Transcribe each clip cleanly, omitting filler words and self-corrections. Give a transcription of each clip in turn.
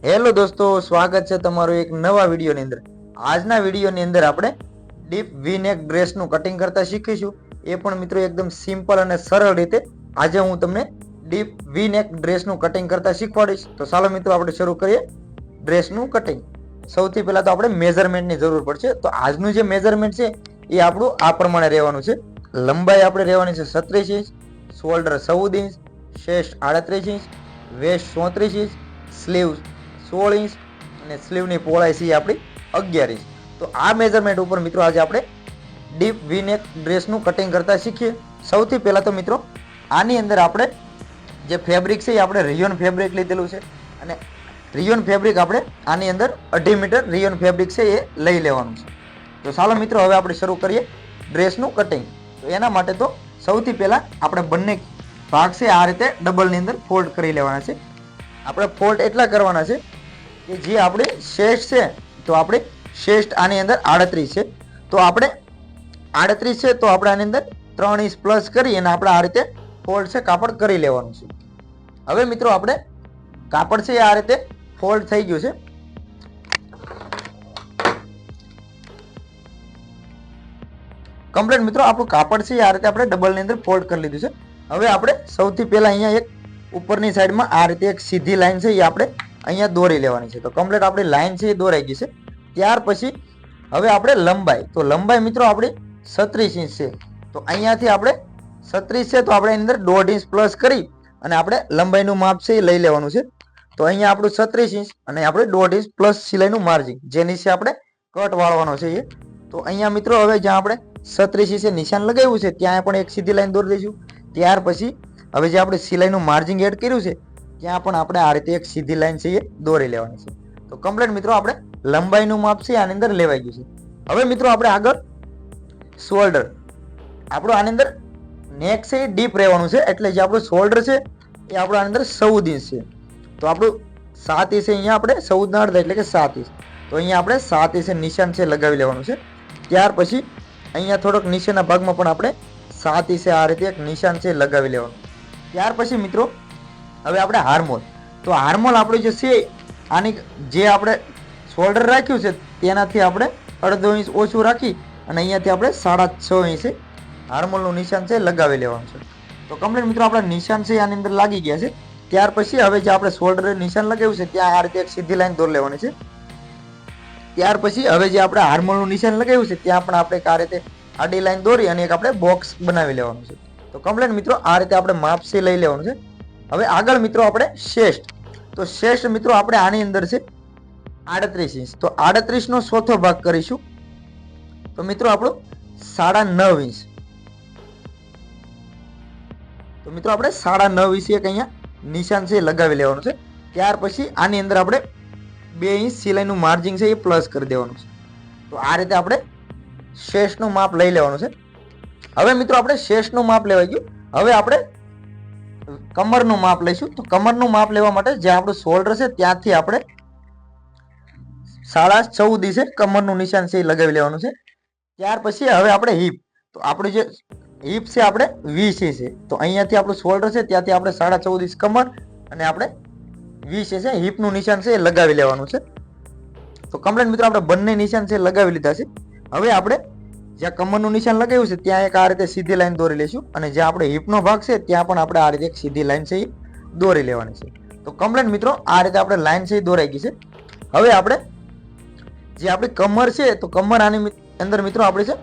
Hello દોસ્તો, સ્વાગત છે તમારું એક નવા વિડીયોની અંદર। આજના વિડીયોની અંદર આપણે ડીપ વી નેક ડ્રેસનું કટિંગ કરતા શીખીશું, એ પણ મિત્રો એકદમ સિમ્પલ અને સરળ રીતે। આજે હું તમને ડીપ વી નેક ડ્રેસનું કટિંગ કરતા શીખવાડીશ। તો ચાલો મિત્રો આપણે શરૂ કરીએ ડ્રેસનું કટિંગ। સૌથી પહેલા તો આપણે મેઝરમેન્ટની જરૂર પડશે। તો આજનું જે મેઝરમેન્ટ છે એ આપણું આ પ્રમાણે રહેવાનું છે। લંબાઈ આપણે રહેવાની છે 36 inch, shoulder 14 inch, chest 38 inch, waist 34 inch, sleeve 16 inch અને સ્લીવની પહોળાઈ છે આપણી 11 ઇંચ। તો આ મેઝરમેન્ટ ઉપર મિત્રો આજે આપણે ડીપ વી નેક ડ્રેસનું કટિંગ કરતા શીખીએ। સૌથી પહેલા તો મિત્રો આની અંદર આપણે જે ફેબ્રિક છે એ આપણે રિયોન ફેબ્રિક લીધેલું છે અને રિયોન ફેબ્રિક આપણે આની અંદર 2.5 મીટર રિયોન ફેબ્રિક છે એ લઈ લેવાનું છે। તો ચાલો મિત્રો હવે આપણે શરૂ કરીએ ડ્રેસનું કટિંગ। તો એના માટે તો સૌથી પહેલા આપણે બંને ભાગ છે આ રીતે ડબલની અંદર ફોલ્ડ કરી લેવાના છે। આપણે ફોલ્ડ એટલા કરવાના છે કે જે આપણે ચેસ્ટ છે તો આપણે ચેસ્ટ આની અંદર 38 છે, તો આપણે 38 છે તો આપણે આની અંદર 3 ઇંચ પ્લસ કરી અને આપણે આ રીતે ફોલ્ડ છે કાપડ કરી લેવાનું છે। હવે મિત્રો આપણે કાપડ છે આ રીતે ફોલ્ડ થઈ ગયું છે। કમ્પ્લીટ મિત્રો આપણું કાપડ છે આ રીતે આપણે ડબલની અંદર ફોલ્ડ કરી લીધું છે। હવે આપણે સૌથી પહેલા અહીંયા એક ઉપરની સાઈડમાં આ રીતે એક સીધી લાઈન છે એ આપણે અહીંયા દોરી લેવાની છે। તો કમ્પ્લીટ આપણી લાઈન છે એ દોરાઈ ગઈ છે। ત્યાર પછી હવે આપણે લંબાઈ, તો લંબાઈ મિત્રો આપણી 36 ઇંચ છે, તો અહીંયાથી આપણે 36 છે તો આપણે એની અંદર 1.5 ઇંચ પ્લસ કરી અને આપણે લંબાઈનું માપ છે એ લઈ લેવાનું છે। તો અહીંયા આપણું 36 ઇંચ અને આપણે 1.5 ઇંચ પ્લસ સિલાઈનું માર્જિન જે નીચે આપણે કટ વાળવાનો છે એ। તો અહીંયા મિત્રો હવે જ્યાં આપણે 36 ઇંચે નિશાન લગાવ્યું છે ત્યાં પણ એક સીધી લાઈન દોરી દઈશું। ત્યાર પછી હવે જે આપણે સિલાઈનું માર્જિન એડ કર્યું છે ત્યાં પણ આપણે આ રીતે એક સીધી લાઈન છે એ દોરી લેવાની છે। તો કમ્પ્લીટ મિત્રો આપણે લંબાઈનું માપ છે આની અંદર લેવાઈ ગયું છે। હવે મિત્રો આપણે આગળ શોલ્ડર, આપણું આની અંદર નેક છે એ ડીપ રહેવાનું છે, એટલે જે આપણું શોલ્ડર છે એ આપણું આની અંદર 14 ઇંચ છે, તો આપણું 7 ઇંચ અહીંયા આપણે 14 ના અડધા એટલે કે 7 ઇંચ, તો અહીંયા આપણે 7 ઇંચે નિશાન છે લગાવી લેવાનું છે। ત્યાર પછી અહીંયા થોડોક નીચેના ભાગમાં પણ આપણે 7 ઇંચે આ રીતે એક નિશાન છે લગાવી લેવાનું। ત્યાર પછી મિત્રો હવે આપણે હાર્મોલ, તો હાર્મોલ આપણું જે છે આની જે આપણે શોલ્ડર રાખ્યું છે તેનાથી આપણે 1/2 ઇંચ ઓછું રાખી અને અહીંયાથી આપણે 6.5 ઇંચે હાર્મોલનું નિશાન છે લગાવી લેવાનું છે। તો કમ્પ્લીટ મિત્રો આપણા નિશાન છે આની અંદર લાગી ગયા છે। ત્યાર પછી હવે જે આપણે શોલ્ડર નિશાન લગાવ્યું છે ત્યાં આ રીતે એક સીધી લાઈન દોરી લેવાની છે। ત્યાર પછી હવે જે આપણે હાર્મોલનું નિશાન લગાવ્યું છે ત્યાં પણ આપણે આ રીતે આડી લાઈન દોરી અને એક આપણે બોક્સ બનાવી લેવાનું છે। તો કમ્પ્લીટ મિત્રો આ રીતે આપણે માપ છે લઈ લેવાનું છે। હવે આગળ મિત્રો આપણે ચેસ્ટ, તો ચેસ્ટ મિત્રો આપણે આની અંદર છે 38 ઇંચ, તો 38 નો ચોથો ભાગ કરીશું, તો મિત્રો આપણું 9.5 ઇંચ, તો મિત્રો આપણે 9.5 ઇંચ એક અહીંયા નિશાન છે લગાવી લેવાનું છે। ત્યાર પછી આની અંદર આપણે 2 ઇંચ સિલાઈનું માર્જિન છે એ પ્લસ કરી દેવાનું છે। તો આ રીતે આપણે ચેસ્ટનું માપ લઈ લેવાનું છે। હવે મિત્રો આપણે ચેસ્ટનું માપ લેવાઈ ગયું, હવે આપણે કમરનું માપ લઈશું। તો કમરનું માપ લેવા માટે જે આપણું શોલ્ડર છે ત્યાંથી આપણે 14.5 ઇંચે કમરનું નિશાન છે એ લગાવી લેવાનું છે। ત્યાર પછી હવે આપણે હિપ, તો આપણું જે હિપ છે આપણે 20 ઇંચ છે, તો અહીંયાથી આપણું શોલ્ડર છે ત્યાંથી આપણે 14.5 ઇંચ કમર અને આપણે 20 ઇંચે હિપનું નિશાન છે એ લગાવી લેવાનું છે। તો કમ્પ્લીટ મિત્રો આપણે બંને નિશાન છે લગાવી લીધા છે। હવે આપણે જ્યાં કમરનું નિશાન લગાવ્યું છે ત્યાં એક આ રીતે સીધી લાઈન દોરી લઈશું અને જ્યાં આપણે હિપનો ભાગ છે ત્યાં પણ આપણે આ રીતે એક સીધી લાઈન છે એ દોરી લેવાની છે। તો કમ્પ્લીટ મિત્રો આ રીતે આપણે લાઈન છે એ દોરાઈ ગઈ છે। હવે આપણે જે આપણી કમર છે તો કમર આની અંદર મિત્રો આપણે છે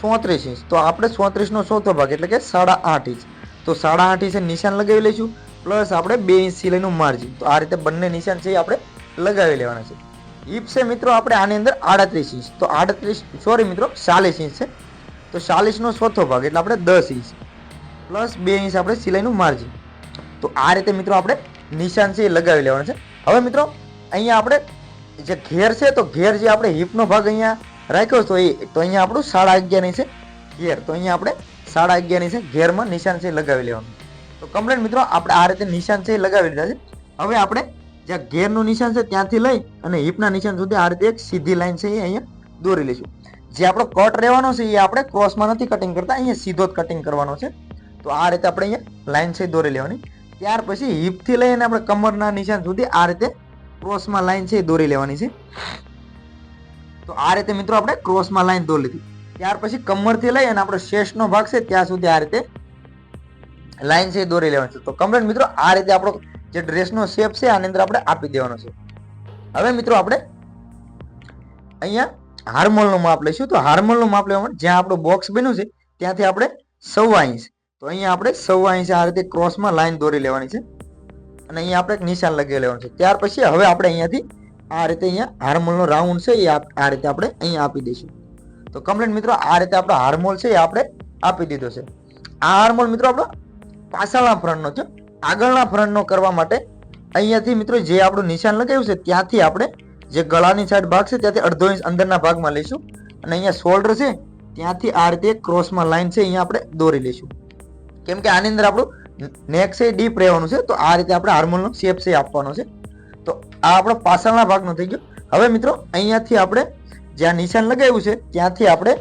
34 ઇંચ, તો આપણે 34 નો ચોથો ભાગ એટલે કે 8.5 ઇંચ, તો 8.5 ઇંચે નિશાન લગાવી લઈશું પ્લસ આપણે 2 ઇંચ સિલાઈનું માર્જિન, તો આ રીતે બંને નિશાન છે એ આપણે લગાવી લેવાના છે। હિપ છે મિત્રો આપણે આની અંદર 38 ઇંચ, તો 40 ઇંચ છે, તો 40 નો ચોથો ભાગ એટલે આપણે 10 ઇંચ પ્લસ 2 ઇંચ આપણે સિલાઈનું માર્જિન, તો આ રીતે મિત્રો આપણે નિશાન છે એ લગાવી લેવાના છે। હવે મિત્રો અહીંયા આપણે જે ઘેર છે તો ઘેર જે આપણે હિપનો ભાગ અહીંયા રાખ્યો તો અહીંયા આપણું 11.5 ઇંચ ઘેર, તો અહીંયા આપણે 11.5 ઇંચ ઘેરમાં નિશાન છે લગાવી લેવાનું। તો કમ્પ્લીટ મિત્રો આપણે આ રીતે નિશાન છે લગાવી લીધા છે। હવે આપણે જ્યાં ઘેરનું નિશાન છે ત્યાંથી લઈ અને હિપના નિશાન સુધી આ રીતે એક સીધી લાઈન છે એ અહીંયા દોરી લઈશું। જે આપણો કટ રહેવાનો છે એ આપણે ક્રોસમાં નથી કટિંગ કરતા, અહીંયા સીધો જ કટિંગ કરવાનો છે। તો આ રીતે આપણે અહીંયા લાઈન છે દોરી લેવાની। ત્યાર પછી હિપથી લઈને આપણે કમરના નિશાન સુધી આ રીતે ક્રોસમાં લાઈન છે એ દોરી લેવાની છે. તો આ રીતે મિત્રો આપણે ક્રોસમાં લાઈન દોરી લીધી. ત્યાર પછી કમરથી લઈ અને આપણો શેષનો ભાગ છે ત્યાં સુધી આ રીતે લાઈન છે એ દોરી લેવાની છે. તો કમ્પ્લીટ મિત્રો આ રીતે આપણો જે ડ્રેસનો શેપ છે આની અંદર આપણે આપી દેવાનો છે. હવે મિત્રો આપણે અહીંયા હાર્મોલનું માપ લઈશું. તો હાર્મોલનું માપ લેવા માટે જ્યાં આપણું બોક્સ બન્યું છે ત્યાંથી આપણે 1.25 ઇંચ, તો અહીંયા આપણે 1.25 ઇંચ આ રીતે ક્રોસમાં લાઈન દોરી લેવાની છે અને અહીંયા આપણે એક નિશાન લગાવી લેવાનું છે. ત્યાર પછી હવે આપણે અહીંયાથી આ રીતે અહીંયા હાર્મોલનો રાઉન્ડ છે એ આ રીતે આપણે અહીંયા આપી દઈશું. તો કમ્પ્લીટ મિત્રો આ રીતે આપણો હાર્મોલ છે એ આપણે આપી દીધો છે. આ હાર્મોલ મિત્રો આપણો પાછળના ફ્રન્ટનો છે. આગળના ફ્રન્ટનો કરવા માટે અહીંયાથી મિત્રો જે આપણું નિશાન લગાવ્યું છે ત્યાંથી આપણે જે ગળાની સાઈડ ભાગ છે ત્યાંથી 1/2 ઇંચ અંદરના ભાગમાં લઈશું અને અહીંયા શોલ્ડર છે ત્યાંથી આ રીતે ક્રોસમાં લાઈન છે અહીંયા આપણે દોરી લઈશું. કેમ કે આની અંદર આપણું નેક છે ડીપ રહેવાનું છે. તો આ રીતે આપણે હાર્મોલનો શેપ છે આપવાનો છે. તો આ આપણો પાછળના ભાગનો થઈ ગયો. હવે મિત્રો અહીંયાથી આપણે જ્યાં નિશાન લગાવ્યું છે ત્યાંથી આપણે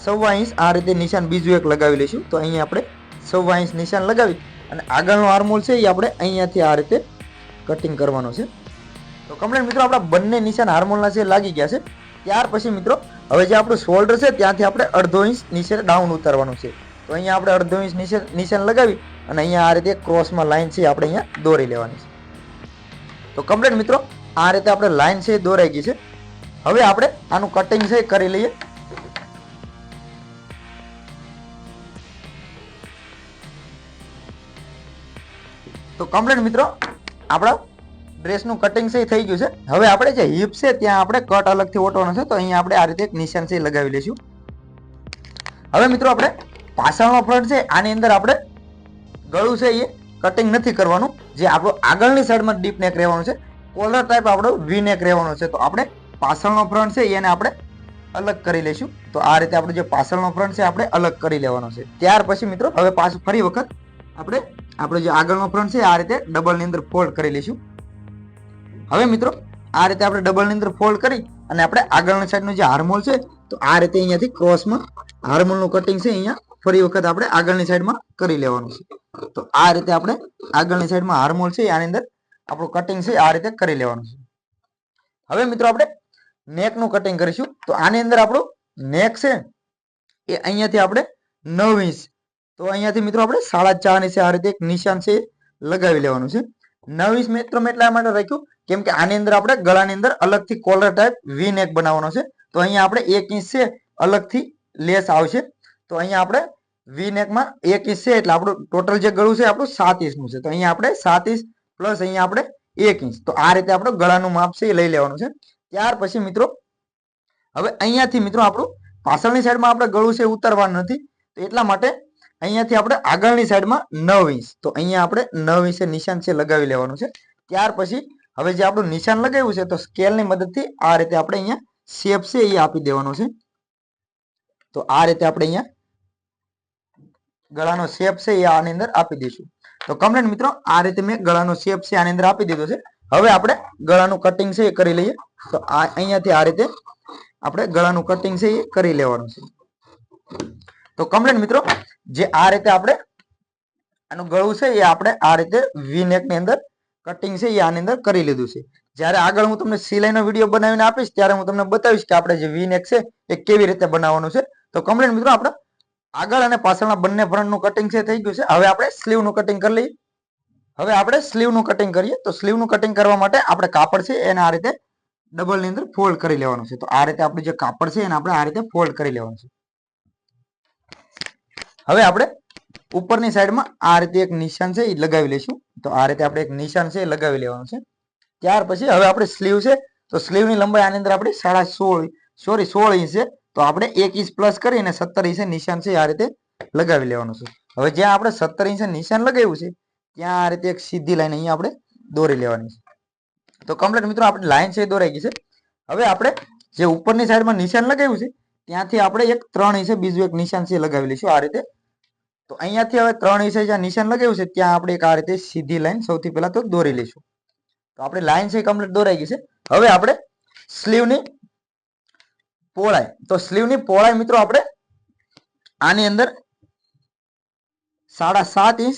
1.25 ઇંચ આ રીતે નિશાન બીજું એક લગાવી લઈશું. તો અહીંયા આપણે 1.25 ઇંચ નિશાન લગાવી અને આગળનો હાર્મોલ છે એ આપણે અહીંયાથી આ રીતે કટિંગ કરવાનો છે. તો કમ્પ્લીટ મિત્રો આપણા બંને નિશાન હાર્મોલના છે લાગી ગયા છે. ત્યાર પછી મિત્રો હવે જે આપણું શોલ્ડર છે ત્યાંથી આપણે 1/2 ઇંચ નીચે ડાઉન ઉતારવાનું છે. તો અહીંયા આપણે 1/2 ઇંચ નિશાન લગાવી અને અહીંયા આ રીતે ક્રોસમાં લાઈન છે આપણે અહીંયા દોરી લેવાની છે. તો કમ્પ્લીટ મિત્રો આ રીતે આપણે લાઈન છે દોરાઈ ગઈ છે. હવે આપણે આનું કટિંગ છે કરી લઈએ. તો કમ્પ્લીટ મિત્રો આપણા ડ્રેસનું કટિંગ છે થઈ ગયું છે. હવે આપણે જે હિપ છે ત્યાં આપણે કટ અલગથી ઓટવાનો છે. તો અહીંયા આપણે આ રીતે એક નિશાન છે લગાવી લઈશું. હવે મિત્રો આપણે પાછળનો ફ્રન્ટ છે આની અંદર આપણે ગળું છે એ કટિંગ નથી કરવાનું. જે આપણો આગળની સાઈડમાં ડીપ નેક રહેવાનું છે, કોલર ટાઈપ આપણો વી નેક રહેવાનો છે. તો આપણે પાછળનો ફ્રન્ટ છે એને આપણે અલગ કરી લઈશું. તો આ રીતે આપણે જે પાછળનો ફ્રન્ટ છે આપણે અલગ કરી લેવાનો છે. ત્યાર પછી મિત્રો હવે પાછું ફરી વખત આપણે આપણો જે આગળનો ફ્રન્ટ છે આ રીતે ડબલની અંદર ફોલ્ડ કરી લઈશું. હવે મિત્રો આ રીતે આપણે ડબલની અંદર ફોલ્ડ કરી અને આપણે આગળની સાઈડનો જે હાર્મોલ છે તો આ રીતે અહીંયાથી ક્રોસમાં હાર્મોલનું કટિંગ છે અહીંયા ફરી વખત આપણે આગળની સાઈડમાં કરી લેવાનું છે. તો આ રીતે આપણે આગળની સાઈડમાં હાર્મોલ છે આની અંદર આપણું કટિંગ છે આ રીતે કરી લેવાનું છે. હવે મિત્રો આપણે નેકનું કટિંગ કરીશું. તો આની અંદર આપણું નેક છે એ અહીંયાથી આપણે 9 ઇંચ, તો અહીંયાથી મિત્રો આપણે 4.5 ઇંચ આ રીતે એક નિશાન છે લગાવી લેવાનું છે. 9 ઇંચ મિત્રો મેં એટલા માટે રાખ્યું કેમ કે આની અંદર આપણે ગળાની અંદર અલગથી કોલર ટાઈપ વી નેક બનાવવાનો છે. તો અહીંયા આપણે 1 ઇંચ છે અલગથી લેસ આવશે. તો અહીંયા આપણે વી નેકમાં 1 ઇંચ છે એટલે આપણું ટોટલ જે ગળું છે આપણું 7 ઇંચનું છે. તો અહીંયા આપણે 7 ઇંચ પ્લસ અહીંયા આપણે 1 ઇંચ, તો આ રીતે આપણું ગળાનું માપ છે એ લઈ લેવાનું છે. ત્યાર પછી મિત્રો હવે અહીંયાથી મિત્રો આપણું પાછળની સાઈડમાં આપણે ગળું છે ઉતારવાનું નથી. તો એટલા માટે અહીંયાથી આપણે આગળની સાઈડમાં 9 ઇંચ, તો અહીંયા આપણે 9 ઇંચે નિશાન છે લગાવી લેવાનું છે. ત્યાર પછી હવે જે આપણું નિશાન લગાવ્યું છે તો સ્કેલની મદદથી આ રીતે આપણે અહીંયા શેપ છે એ આપી દેવાનો છે. તો આ રીતે આપણે અહીંયા ગળાનો શેપ છે એ આની અંદર આપી દઈશું. તો કમ્પ્લીટ મિત્રો આ રીતે મેં ગળાનો શેપ છે આની અંદર આપી દીધો છે. હવે આપણે ગળાનું કટિંગ છે એ કરી લઈએ. તો અહીંયાથી આ રીતે આપણે ગળાનું કટિંગ છે એ કરી લેવાનું છે. તો કમ્પ્લીટ મિત્રો જે આ રીતે આપણે આનું ગળું છે એ આપણે આ રીતે વી નેક ની અંદર કટિંગ છે એ આની અંદર કરી લીધું છે. જ્યારે આગળ હું તમને સિલાઈનો વિડીયો બનાવીને આપીશ ત્યારે હું તમને બતાવીશ કે આપણે જે વી નેક છે એ કેવી રીતે બનાવવાનું છે. તો કમ્પ્લીટ મિત્રો આપણે આગળ અને પાછળના બંને ફ્રન્ટનું કટિંગ છે થઈ ગયું છે. હવે આપણે સ્લીવનું કટિંગ કરી લઈએ. હવે આપણે સ્લીવનું કટિંગ કરીએ. તો સ્લીવનું કટિંગ કરવા માટે આપણે કાપડ છે એને આ રીતે ડબલ ની અંદર ફોલ્ડ કરી લેવાનું છે. તો આ રીતે આપણું જે કાપડ છે એને આપણે આ રીતે ફોલ્ડ કરી લેવાનું છે. હવે આપણે ઉપરની સાઈડમાં આ રીતે એક નિશાન છે એ લગાવી લઈશું. તો આ રીતે આપણે એક નિશાન છે એ લગાવી લેવાનું છે. ત્યાર પછી હવે આપણે સ્લીવ છે તો સ્લીવની લંબાઈ આની અંદર આપણે 16 ઇંચ છે. તો આપણે 1 ઇંચ પ્લસ કરીને 17 ઇંચે નિશાન છે આ રીતે લગાવી લેવાનું છે. હવે જ્યાં આપણે 17 ઇંચે નિશાન લગાવ્યું છે ત્યાં આ રીતે એક સીધી લાઈન અહીંયા આપણે દોરી લેવાની છે. તો કમ્પ્લીટ મિત્રો આપણી લાઈન છે એ દોરાઈ ગઈ છે. હવે આપણે જે ઉપરની સાઈડમાં નિશાન લગાવ્યું છે ત્યાંથી આપણે એક 3 ઇંચે બીજું એક નિશાન છે લગાવી લઈશું આ રીતે. તો અહીંયાથી હવે 3 ઇંચે જ્યાં નિશાન લગાવ્યું છે ત્યાં આપણે એક આ રીતે સીધી લાઈન સૌથી પહેલા તો દોરી લઈશું. તો આપણી લાઈન છે કમ્પ્લીટ દોરાઈ ગઈ છે. હવે આપણે સ્લીવની પહોળાઈ, તો સ્લીવની પહોળાઈ મિત્રો આપણે આની અંદર 7.5 ઇંચ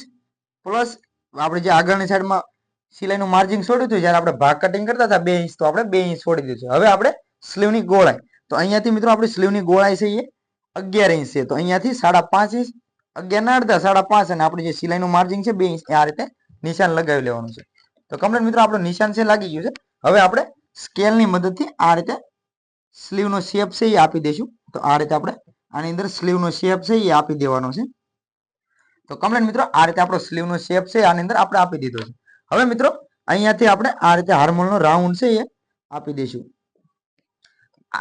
પ્લસ આપણે જે આગળની સાઈડમાં સિલાઈનું માર્જિન છોડ્યું હતું જ્યારે આપણે ભાગ કટિંગ કરતા હતા 2 ઇંચ, તો આપણે 2 ઇંચ છોડી દીધું છે. હવે આપણે સ્લીવની ગોળાઈ, તો અહીંયાથી મિત્રો આપણી સ્લીવની ગોળાઈ છે એ 11 ઇંચ છે. તો અહીંયાથી 5.5 ઇંચ, 11 ના અડધા 5.5, અને આપણી જે સિલાઈનું માર્જિન છે 2 ઇંચ, આ રીતે નિશાન લગાવી લેવાનું છે. તો કમ્પ્લીટ મિત્રો આપણું નિશાન છે લાગી ગયું છે. હવે આપણે સ્કેલની મદદથી આ રીતે સ્લીવનો શેપ છે એ આપી દઈશું. તો આ રીતે આપણે આની અંદર સ્લીવનો શેપ છે એ આપી દેવાનો છે. તો કમ્પ્લીટ મિત્રો આ રીતે આપણો સ્લીવનો શેપ છે આની અંદર આપણે આપી દીધો છે. હવે મિત્રો અહીંયાથી આપણે આ રીતે હાર્મોલનો રાઉન્ડ છે એ આપી દઈશું.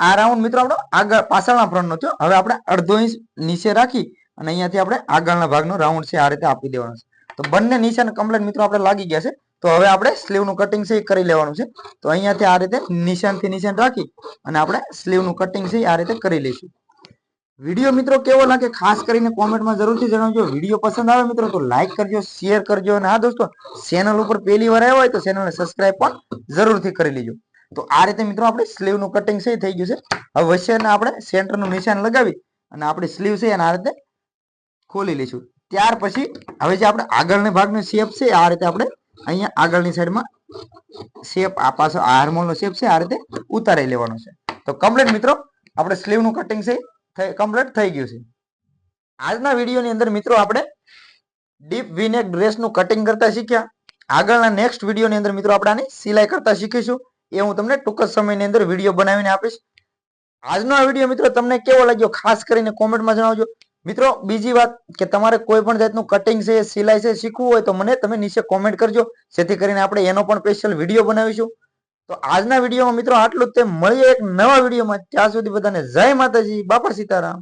આ રાઉન્ડ મિત્રો આપણો આગળ પાછળના ફ્રન્ટનો થયો. હવે આપણે અડધો ઇંચ નીચે રાખી અને અહીંયાથી આપણે આગળના ભાગનો રાઉન્ડ છે આ રીતે આપી દેવાનો છે. તો બંને નિશાન કમ્પ્લીટ મિત્રો આપણે લાગી ગયા છે. તો હવે આપણે સ્લીવનું કટિંગ છે એ કરી લેવાનું છે. તો અહીંયાથી આ રીતે નિશાનથી નિશાન રાખી અને આપણે સ્લીવનું કટિંગ છે આ રીતે કરી લઈશું. વિડીયો મિત્રો કેવો લાગે ખાસ કરીને કોમેન્ટમાં જરૂરથી જણાવજો. વિડીયો પસંદ આવે મિત્રો તો લાઈક કરજો, શેર કરજો, અને હા દોસ્તો, ચેનલ ઉપર પહેલી વાર આવ્યા હોય તો ચેનલને સબસ્ક્રાઇબ પણ જરૂરથી કરી લેજો. તો આ રીતે મિત્રો આપણે સ્લીવનું કટિંગ છે થઈ ગયું છે. હવે વચ્ચેના આપણે સેન્ટરનું નિશાન લગાવી અને આપણી સ્લીવ છે એને આ રીતે ખોલી લઈશું. ત્યાર પછી હવે જે આપણે આગળના ભાગનો શેપ છે આ રીતે આપણે અહીંયા આગળની સાઈડમાં શેપ આ પાછો આર્મોલનો શેપ છે આ રીતે ઉતારી લેવાનો છે. તો કમ્પ્લીટ મિત્રો આપણે સ્લીવનું કટિંગ છે કમ્પ્લીટ થઈ ગયું છે. આજના વિડીયોની અંદર મિત્રો આપણે ડીપ વી-નેક ડ્રેસનું કટિંગ કરતા શીખ્યા. આગળના નેક્સ્ટ વિડીયોની અંદર મિત્રો આપણે આની સિલાઈ કરતા શીખીશું. એ હું તમને ટૂંક જ સમયની અંદર વિડીયો બનાવીને આપીશ. આજનો આ વિડીયો મિત્રો તમને કેવો લાગ્યો ખાસ કરીને કોમેન્ટમાં જણાવજો. મિત્રો બીજી વાત કે તમારે કોઈ પણ જાતનું કટિંગ છે, સિલાઈ છે શીખવું હોય તો મને તમે નીચે કોમેન્ટ કરજો, જેથી કરીને આપણે એનો પણ સ્પેશિયલ વિડીયો બનાવીશું. તો આજના વિડીયોમાં મિત્રો આટલું જ. તે મળીએ એક નવા વિડીયોમાં. ત્યાં સુધી બધાને જય માતાજી, બાપા સીતારામ.